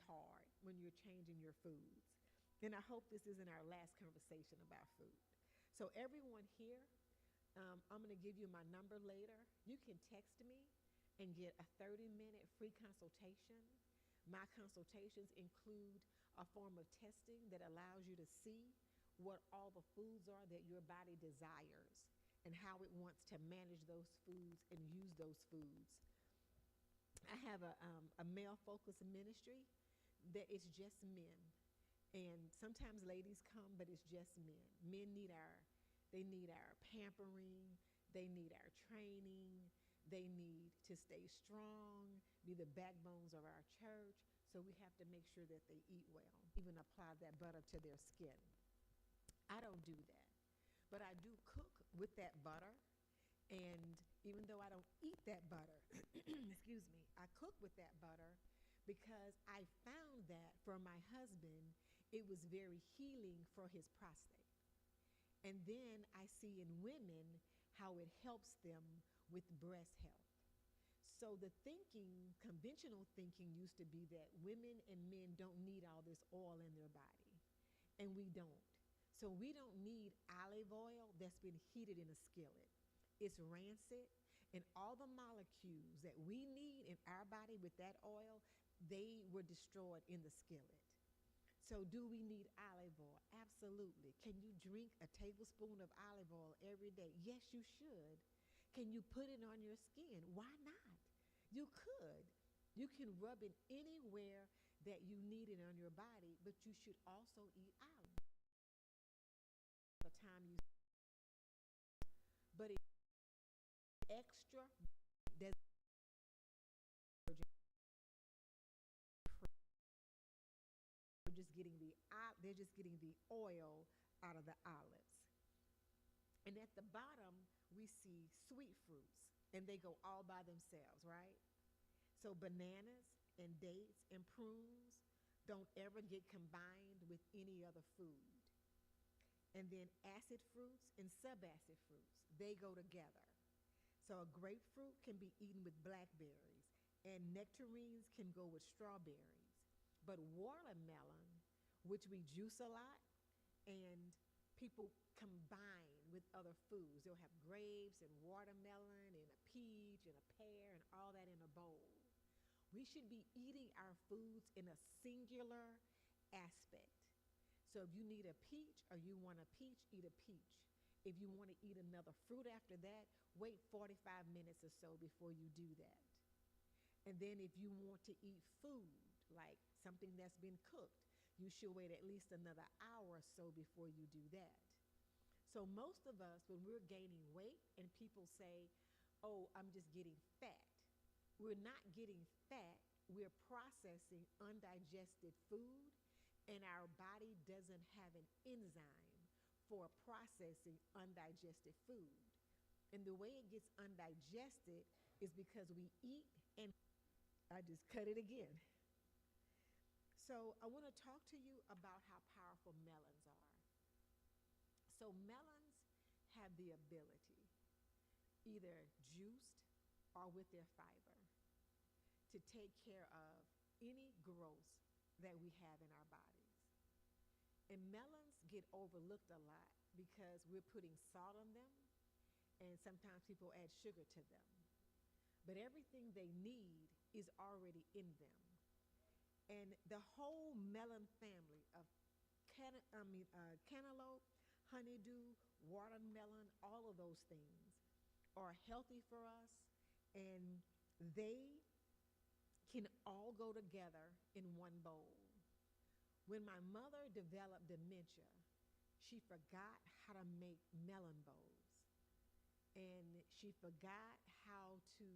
hard when you're changing your foods. And I hope this isn't our last conversation about food. So, everyone here, I'm going to give you my number later. You can text me and get a 30-minute free consultation. My consultations include a form of testing that allows you to see what all the foods are that your body desires and how it wants to manage those foods and use those foods. I have a male focused ministry that is just men. And sometimes ladies come, but it's just men. Men need our pampering, they need our training, they need to stay strong, be the backbones of our church. So we have to make sure that they eat well, even apply that butter to their skin. I don't do that, but I do cook with that butter. And even though I don't eat that butter, excuse me, I cook with that butter because I found that for my husband, it was very healing for his prostate. And then I see in women how it helps them with breast health. So the thinking, conventional thinking used to be that women and men don't need all this oil in their body. And we don't. So we don't need olive oil that's been heated in a skillet. It's rancid, and all the molecules that we need in our body with that oil, they were destroyed in the skillet. So do we need olive oil? Absolutely. Can you drink a tablespoon of olive oil every day? Yes, you should. Can you put it on your skin? Why not? You could. You can rub it anywhere that you need it on your body, but you should also eat olive. The time you, but it's extra does they're just getting the oil out of the olives. And at the bottom, we see sweet fruits, and they go all by themselves, right? So bananas and dates and prunes don't ever get combined with any other food. And then acid fruits and subacid fruits, they go together. So a grapefruit can be eaten with blackberries, and nectarines can go with strawberries. But watermelon, which we juice a lot, and people combine with other foods. They'll have grapes and watermelon and a peach and a pear and all that in a bowl. We should be eating our foods in a singular aspect. So if you need a peach or you want a peach, eat a peach. If you want to eat another fruit after that, wait 45 minutes or so before you do that. And then if you want to eat food, like something that's been cooked, you should wait at least another hour or so before you do that. So most of us, when we're gaining weight and people say, oh, I'm just getting fat, we're not getting fat. We're processing undigested food, and our body doesn't have an enzyme for processing undigested food. And the way it gets undigested is because we eat, and I just cut it again. So I want to talk to you about how powerful melons are. So melons have the ability, either juiced or with their fiber, to take care of any growth that we have in our bodies. And melons get overlooked a lot because we're putting salt on them, and sometimes people add sugar to them. But everything they need is already in them. And the whole melon family of cantaloupe, honeydew, watermelon, all of those things are healthy for us, and they can all go together in one bowl. When my mother developed dementia, she forgot how to make melon bowls. And she forgot how to,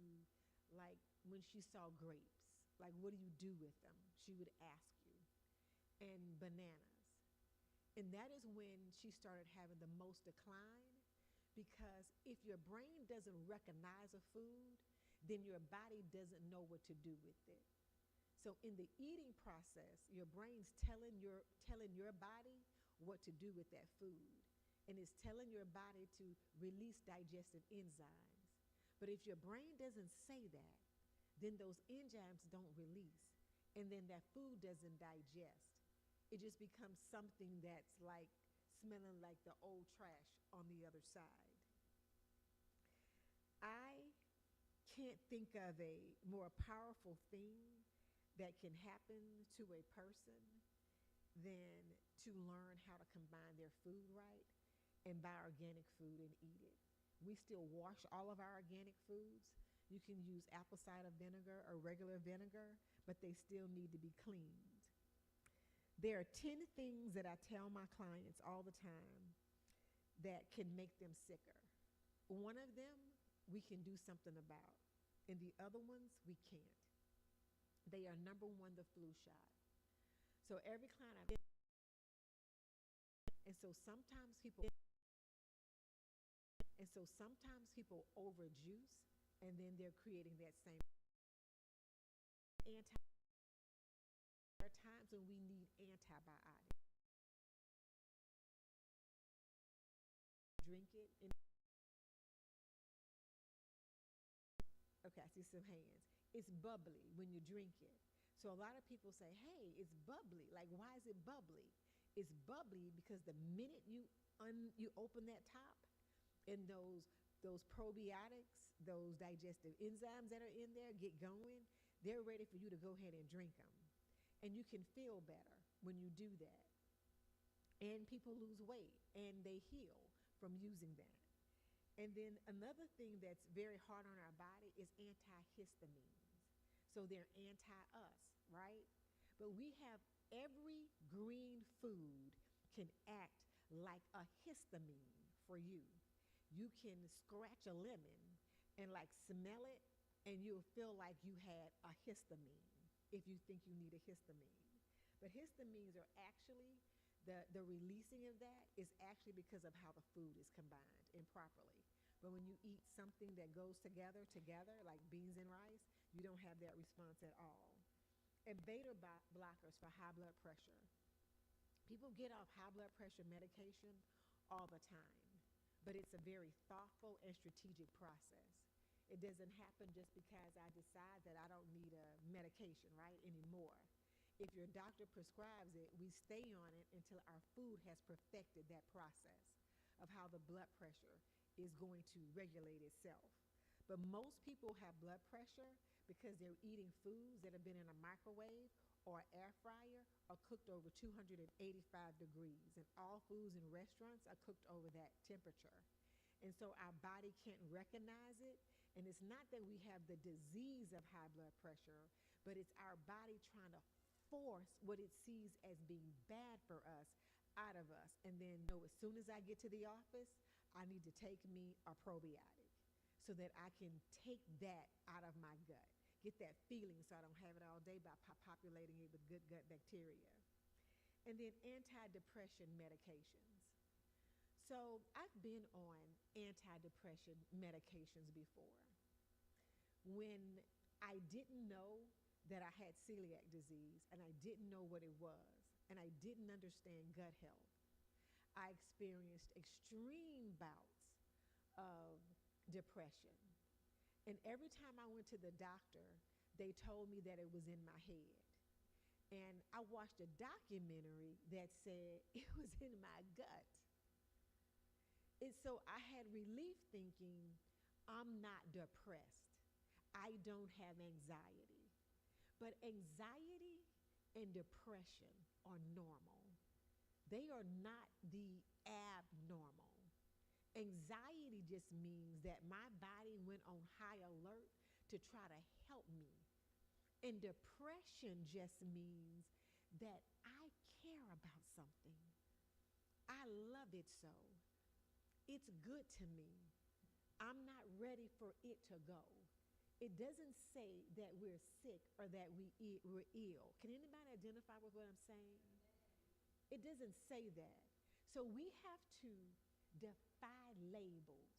like, when she saw grapes, like, what do you do with them? She would ask you. And bananas. And that is when she started having the most decline, because if your brain doesn't recognize a food, then your body doesn't know what to do with it. So in the eating process, your brain's telling your body what to do with that food. And it's telling your body to release digestive enzymes. But if your brain doesn't say that, then those enzymes don't release. and then that food doesn't digest. It just becomes something that's like smelling like the old trash on the other side. I can't think of a more powerful thing that can happen to a person than to learn how to combine their food right and buy organic food and eat it. We still wash all of our organic foods. You can use apple cider vinegar or regular vinegar, but they still need to be cleaned. There are 10 things that I tell my clients all the time that can make them sicker. One of them we can do something about, and the other ones we can't. They are number one, the flu shot. So every client I've and so sometimes people and so sometimes people overjuice and then they're creating that same anti. There are times when we need antibiotics. Drink it and okay, I see some hands. It's bubbly when you drink it. So a lot of people say, "Hey, it's bubbly." Like, why is it bubbly? It's bubbly because the minute you open that top, and those probiotics, those digestive enzymes that are in there get going, they're ready for you to go ahead and drink them. And you can feel better when you do that. And people lose weight and they heal from using that. And then another thing that's very hard on our body is antihistamines. So they're anti us, right? But we have every green food can act like a histamine for you. You can scratch a lemon and like smell it, and you'll feel like you had a histamine if you think you need a histamine. But histamines are actually, the releasing of that is actually because of how the food is combined improperly. But when you eat something that goes together, like beans and rice, you don't have that response at all. And beta blockers for high blood pressure. People get off high blood pressure medication all the time, but it's a very thoughtful and strategic process. It doesn't happen just because I decide that I don't need a medication, right, anymore. If your doctor prescribes it, we stay on it until our food has perfected that process of how the blood pressure is going to regulate itself. But most people have blood pressure because they're eating foods that have been in a microwave or air fryer or cooked over 285 degrees. And all foods in restaurants are cooked over that temperature. And so our body can't recognize it. And it's not that we have the disease of high blood pressure, but it's our body trying to force what it sees as being bad for us out of us. And then know as soon as I get to the office, I need to take me a probiotic so that I can take that out of my gut. Get that feeling so I don't have it all day by populating it with good gut bacteria. And then antidepressant medications. So I've been on antidepressant medications before. When I didn't know that I had celiac disease and I didn't know what it was and I didn't understand gut health, I experienced extreme bouts of depression. And every time I went to the doctor, they told me that it was in my head. And I watched a documentary that said it was in my gut. And so I had relief thinking, I'm not depressed. I don't have anxiety. But anxiety and depression are normal. They are not the abnormal. Anxiety just means that my body went on high alert to try to help me. And depression just means that I care about something. I love it so. It's good to me. I'm not ready for it to go. It doesn't say that we're sick or that we're ill. Can anybody identify with what I'm saying? It doesn't say that. So we have to defy labels.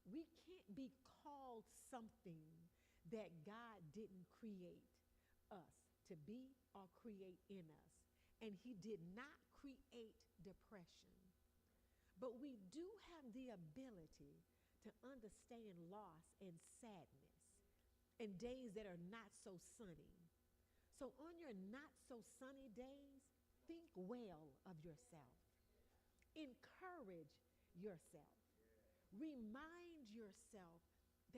We can't be called something that God didn't create us to be or create in us. And He did not create depression. But we do have the ability to understand loss and sadness and days that are not so sunny. So on your not so sunny days, think well of yourself. Encourage yourself. Remind yourself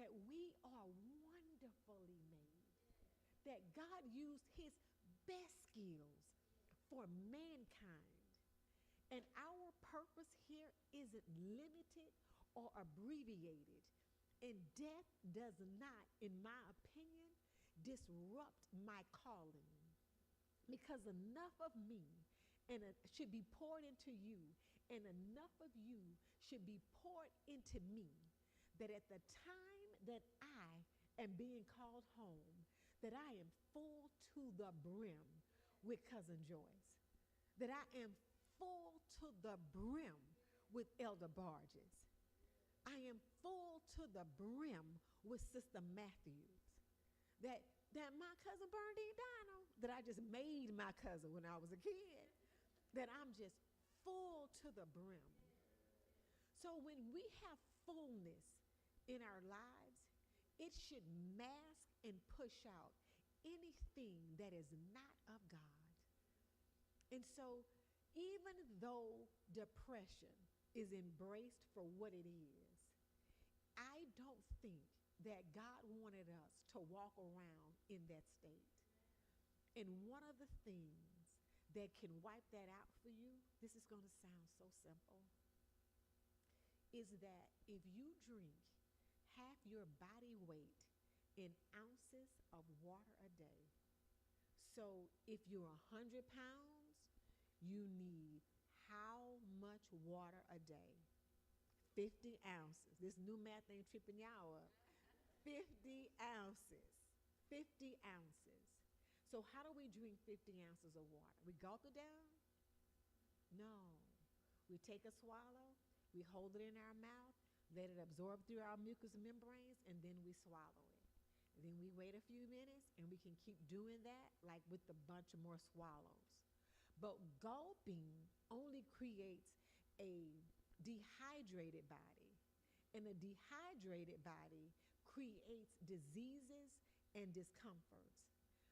that we are wonderfully made, that God used his best skills for mankind. And our purpose here isn't limited or abbreviated. And death does not, in my opinion, disrupt my calling. Because enough of me and should be poured into you, and enough of you should be poured into me, that at the time that I am being called home, that I am full to the brim with Cousin Joyce, that I am full to the brim with Elder Barges. I am full to the brim with Sister Matthews. That my cousin Bernadine Dino, that I just made my cousin when I was a kid, that I'm just full to the brim. So when we have fullness in our lives, it should mask and push out anything that is not of God. And so even though depression is embraced for what it is, I don't think that God wanted us to walk around in that state. And one of the things that can wipe that out for you, this is going to sound so simple, is that if you drink half your body weight in ounces of water a day, so if you're 100 pounds, you need how much water a day? 50 ounces. This new math ain't tripping y'all up. 50 ounces. 50 ounces. So how do we drink 50 ounces of water? We gulp it down? No. We take a swallow, we hold it in our mouth, let it absorb through our mucous membranes, and then we swallow it. And then we wait a few minutes, and we can keep doing that like with a bunch of more swallows. But gulping only creates a dehydrated body, and a dehydrated body creates diseases and discomforts.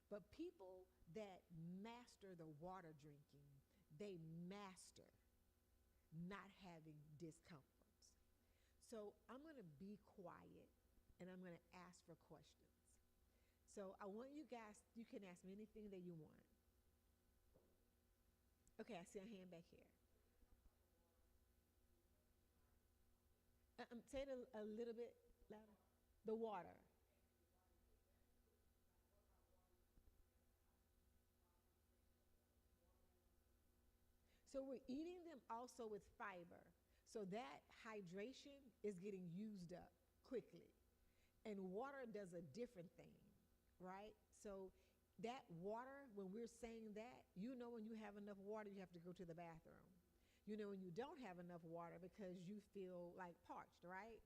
But people that master the water drinking, they master not having discomforts. So I'm going to be quiet and I'm going to ask for questions. So I want you guys, you can ask me anything that you want. Okay, I see a hand back here. Say it a little bit louder. The water. So we're eating them also with fiber. So that hydration is getting used up quickly. And water does a different thing, right? So that water, when we're saying that, you know when you have enough water, you have to go to the bathroom. You know when you don't have enough water because you feel like parched, right?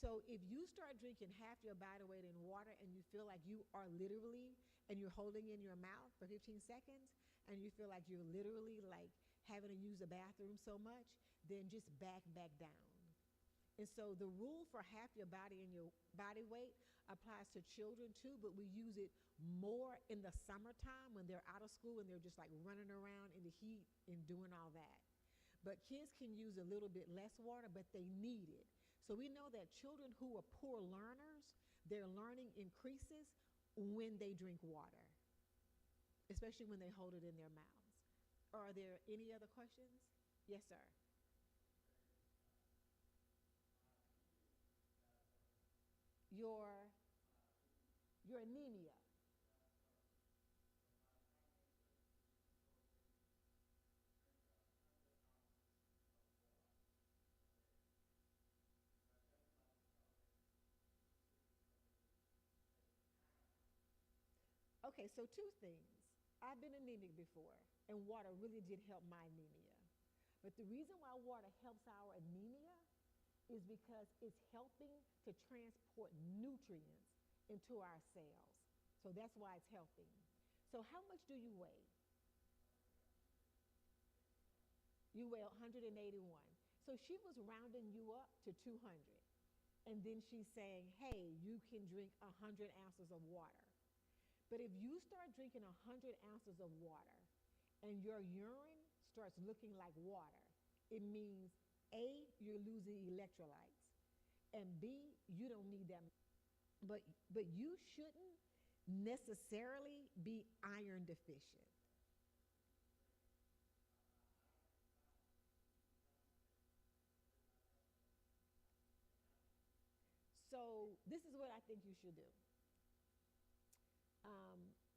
So if you start drinking half your body weight in water and you feel like you are literally, and you're holding in your mouth for 15 seconds, and you feel like you're literally like having to use the bathroom so much, then just back down. And so the rule for half your body and your body weight applies to children too, but we use it more in the summertime when they're out of school and they're just like running around in the heat and doing all that. But kids can use a little bit less water, but they need it. So we know that children who are poor learners, their learning increases when they drink water, especially when they hold it in their mouths. Are there any other questions? Yes, sir. Your anemia. Okay, so two things. I've been anemic before, and water really did help my anemia. But the reason why water helps our anemia is because it's helping to transport nutrients into our cells. So that's why it's helping. So how much do you weigh? You weigh 181. So she was rounding you up to 200. And then she's saying, hey, you can drink 100 ounces of water. But if you start drinking 100 ounces of water and your urine starts looking like water, it means A, you're losing electrolytes, and B, you don't need that. But but you shouldn't necessarily be iron deficient. So this is what I think you should do.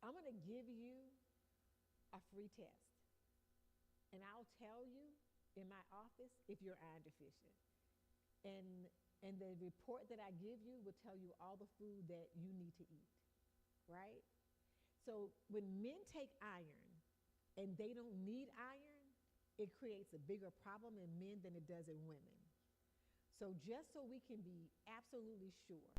I'm going to give you a free test, and I'll tell you in my office if you're iron deficient. And and the report that I give you will tell you all the food that you need to eat, right? So when men take iron and they don't need iron, it creates a bigger problem in men than it does in women. So just so we can be absolutely sure,